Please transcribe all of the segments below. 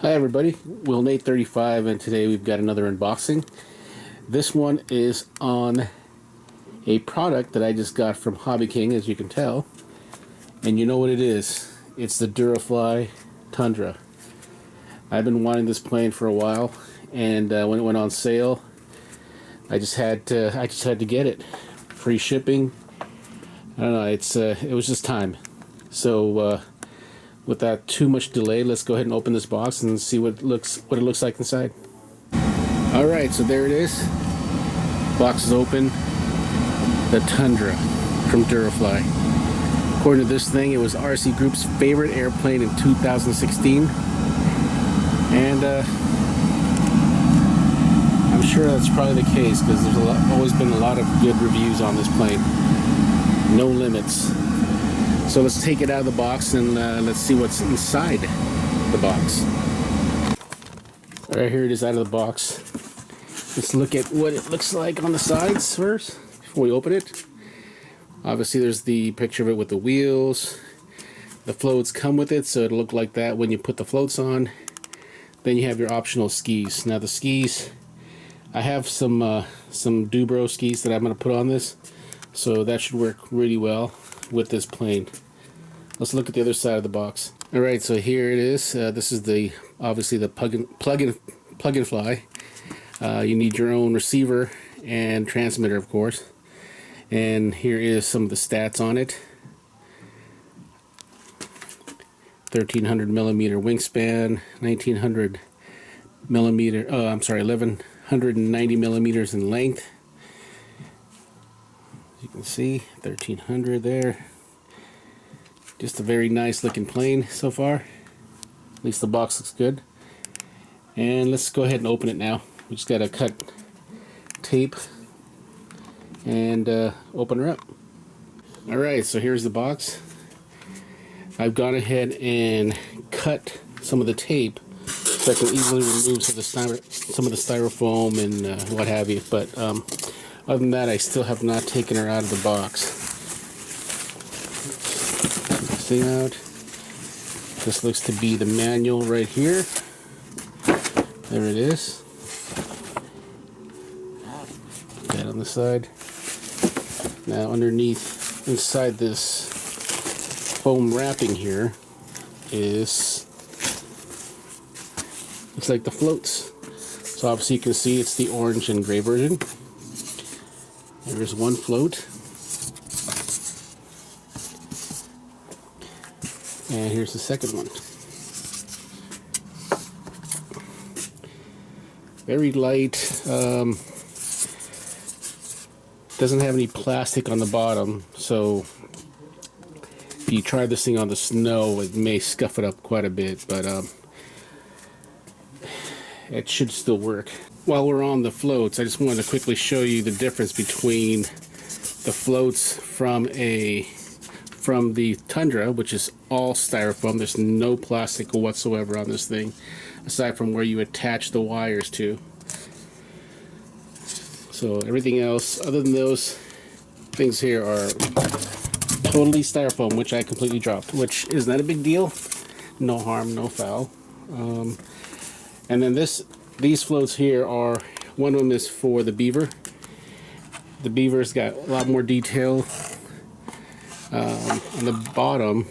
Hi everybody, Will Nate 35, and today we've got another unboxing. This one is on a product that I just got from Hobby King, as you can tell. And you know what it is. It's the Durafly Tundra. I've been wanting this plane for a while, and when it went on sale, I just had to get it. Free shipping. I don't know, it was just time. So without too much delay, let's go ahead and open this box and see what it looks like inside. Alright, so there it is. Box is open. The Tundra from Durafly. According to this thing, it was RC Group's favorite airplane in 2016. And I'm sure that's probably the case, because there's always been a lot of good reviews on this plane. No limits. So let's take it out of the box and let's see what's inside the box. Alright, here it is out of the box. Let's look at what it looks like on the sides first before we open it. Obviously there's the picture of it with the wheels. The floats come with it, so it'll look like that when you put the floats on. Then you have your optional skis. Now the skis, I have some Dubro skis that I'm going to put on this, so that should work really well with this plane. Let's look at the other side of the box. Alright, so here it is. This is obviously the plug and fly. You need your own receiver and transmitter, of course. And here is some of the stats on it. 1300 millimeter wingspan, 1900 millimeter, 1190 millimeters in length. As you can see, 1300 there. Just a very nice looking plane so far. At least the box looks good. And let's go ahead and open it now. We just gotta cut tape and open her up. Alright, so here's the box. I've gone ahead and cut some of the tape so I can easily remove some of the styrofoam and what have you. But other than that, I still have not taken her out of the box. Take this thing out. This looks to be the manual right here. There it is. Put that on the side. Now underneath, inside this foam wrapping here looks like the floats. So obviously you can see it's the orange and gray version. There's one float. And here's the second one. Very light. Doesn't have any plastic on the bottom, so if you try this thing on the snow, it may scuff it up quite a bit, but it should still work. While we're on the floats, I just wanted to quickly show you the difference between the floats from the Tundra, which is all styrofoam. There's no plastic whatsoever on this thing, aside from where you attach the wires to. So everything else, other than those things here, are totally styrofoam, which I completely dropped, which is not a big deal. No harm, no foul. And then these floats here are, one of them is for the Beaver. The Beaver's got a lot more detail. On the bottom,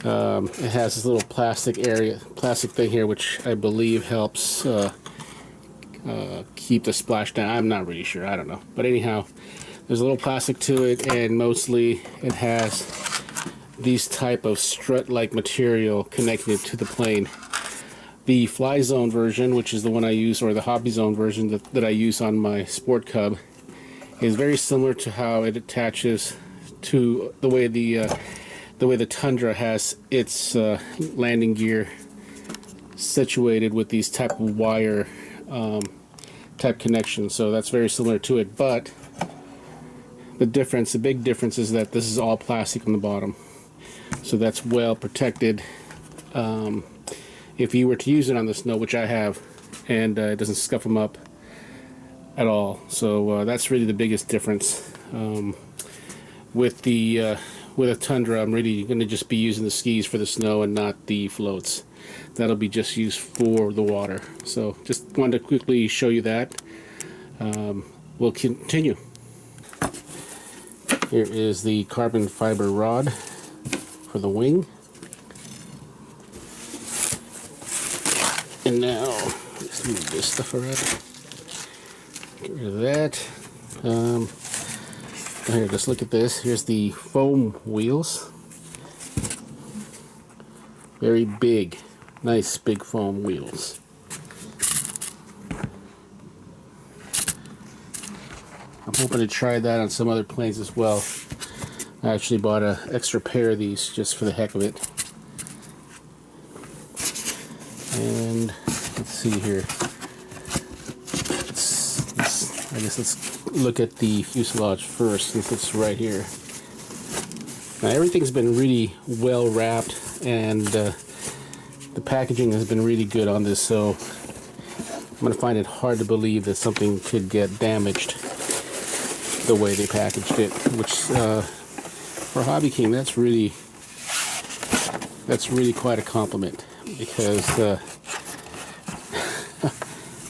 it has this little plastic thing here, which I believe helps keep the splash down. I'm not really sure, I don't know. But anyhow, there's a little plastic to it, and mostly it has these type of strut-like material connected to the plane. The Fly Zone version, which is the one I use, or the Hobby Zone version that I use on my Sport Cub, is very similar to how it attaches to the way the Tundra has its landing gear situated with these type of wire type connections. So that's very similar to it, but the big difference is that this is all plastic on the bottom, so that's well protected. If you were to use it on the snow, which I have, and it doesn't scuff them up at all. So that's really the biggest difference. With a Tundra, I'm really going to just be using the skis for the snow and not the floats. that'll be just used for the water. So just wanted to quickly show you that. We'll continue. Here is the carbon fiber rod for the wing. And now, let's move this stuff around. Get rid of that. Here, just look at this. Here's the foam wheels. Very big, nice big foam wheels. I'm hoping to try that on some other planes as well. I actually bought an extra pair of these just for the heck of it. And let's see here. I guess let's look at the fuselage first, since it's right here. Now everything's been really well wrapped, and the packaging has been really good on this, so I'm going to find it hard to believe that something could get damaged the way they packaged it, which for Hobby King, that's really quite a compliment, because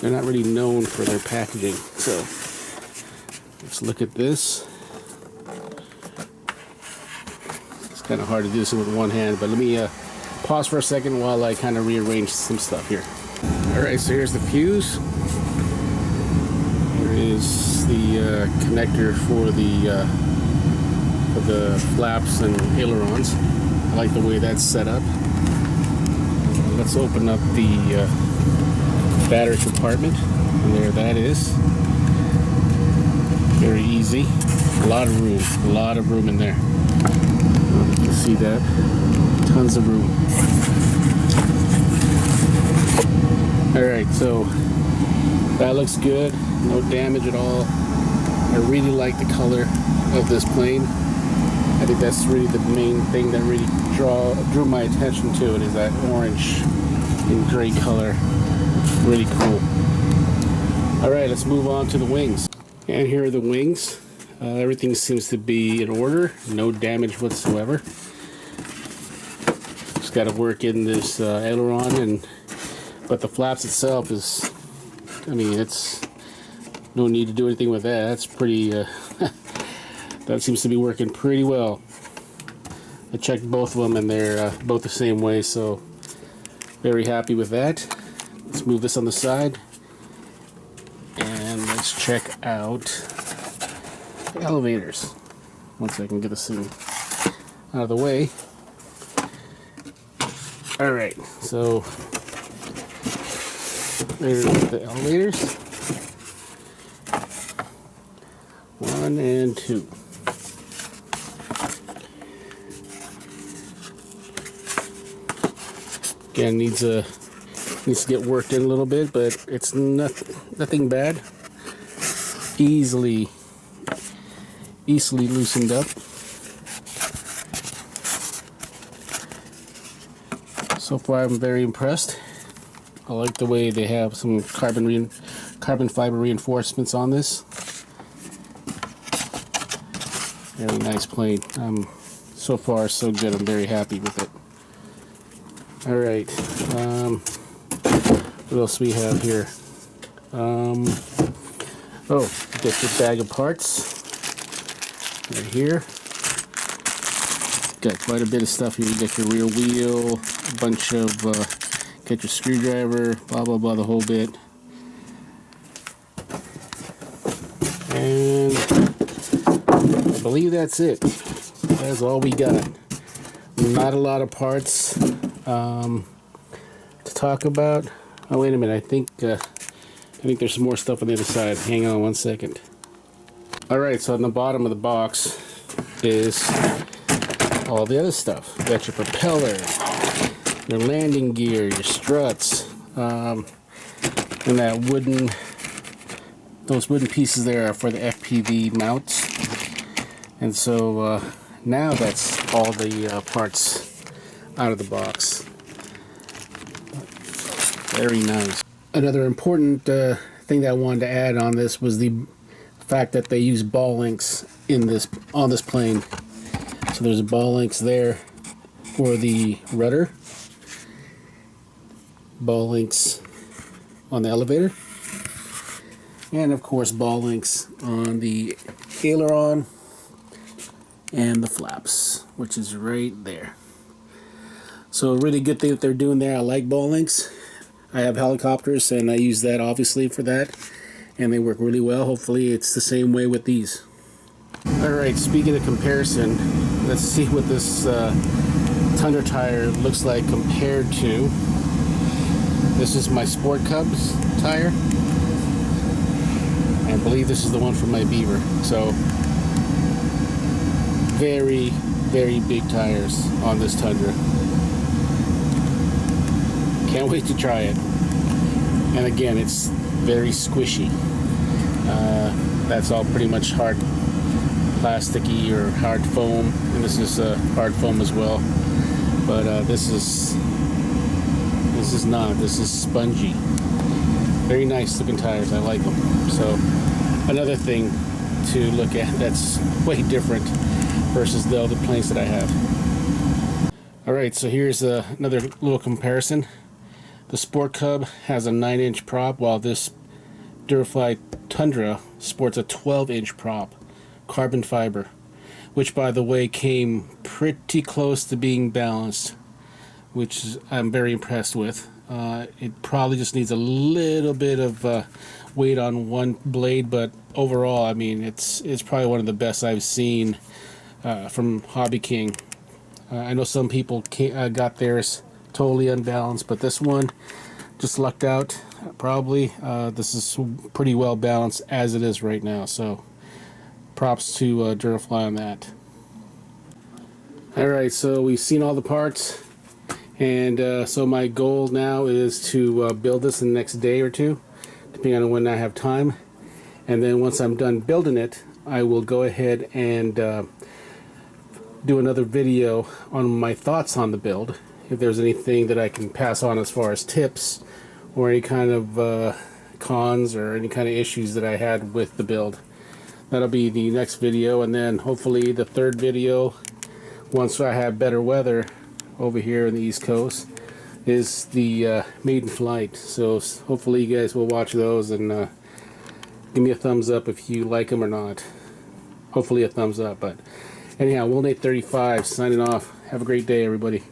they're not really known for their packaging. So let's look at this. It's kind of hard to do this with one hand, but let me pause for a second while I kind of rearrange some stuff here. Alright, so here's the fuse. Here is the connector for the flaps and ailerons. I like the way that's set up. Let's open up the battery compartment, and there that is. Very easy. A lot of room in there. You can see that. Tons of room. Alright, so that looks good. No damage at all. I really like the color of this plane. I think that's really the main thing that really drew my attention to it, is that orange and gray color. Really cool. Alright, let's move on to the wings. And here are the wings. Everything seems to be in order. No damage whatsoever. Just got to work in this aileron, but the flaps itself is, I mean, it's no need to do anything with that. That's pretty, that seems to be working pretty well. I checked both of them, and they're both the same way, so very happy with that. Let's move this on the side, and let's check out the elevators. Once I can get this thing out of the way. Alright, so there's the elevators. 1 and 2. Again, needs to get worked in a little bit, but it's nothing bad. Easily loosened up. So far, I'm very impressed. I like the way they have some carbon fiber reinforcements on this. Very nice plane. So far, so good. I'm very happy with it. Alright, what else we have here? Oh, get your bag of parts right here. Got quite a bit of stuff here. You got your rear wheel, a bunch of, get your screwdriver, blah blah blah, the whole bit. And I believe that's it. That's all we got. Not a lot of parts to talk about. Oh, wait a minute. I think there's some more stuff on the other side. Hang on one second. Alright, so on the bottom of the box is all the other stuff. You got your propeller, your landing gear, your struts, and those wooden pieces there are for the FPV mounts. And so now that's all the parts out of the box. Very nice. Another important thing that I wanted to add on this was the fact that they use ball links on this plane. So there's ball links there for the rudder, ball links on the elevator, and of course ball links on the aileron and the flaps, which is right there. So a really good thing that they're doing there. I like ball links. I have helicopters and I use that obviously for that, and they work really well. Hopefully it's the same way with these. Alright, speaking of comparison, let's see what this Tundra tire looks like compared to. This is my Sport Cubs tire, and I believe this is the one from my Beaver. So very, very big tires on this Tundra. Can't wait to try it. And again, it's very squishy. That's all pretty much hard plasticky or hard foam, and this is hard foam as well. But this is not. This is spongy. Very nice looking tires. I like them. So another thing to look at that's way different versus the other planes that I have. Alright, so here's another little comparison. The Sport Cub has a 9-inch prop, while this Durafly Tundra sports a 12-inch prop, carbon fiber, which by the way came pretty close to being balanced, which I'm very impressed with. It probably just needs a little bit of weight on one blade, but overall, I mean, it's probably one of the best I've seen from Hobby King. I know some people got theirs totally unbalanced, but this one just lucked out. Probably this is pretty well balanced as it is right now, so props to Durafly on that. Alright, so we've seen all the parts, and so my goal now is to build this in the next day or two, depending on when I have time. And then once I'm done building it, I will go ahead and do another video on my thoughts on the build, if there's anything that I can pass on as far as tips or any kind of cons or any kind of issues that I had with the build. That'll be the next video, and then hopefully the third video, once I have better weather over here in the East Coast, is the maiden flight. So hopefully you guys will watch those and give me a thumbs up if you like them or not. Hopefully a thumbs up. But anyhow, Will Nate 35 signing off. Have a great day, everybody.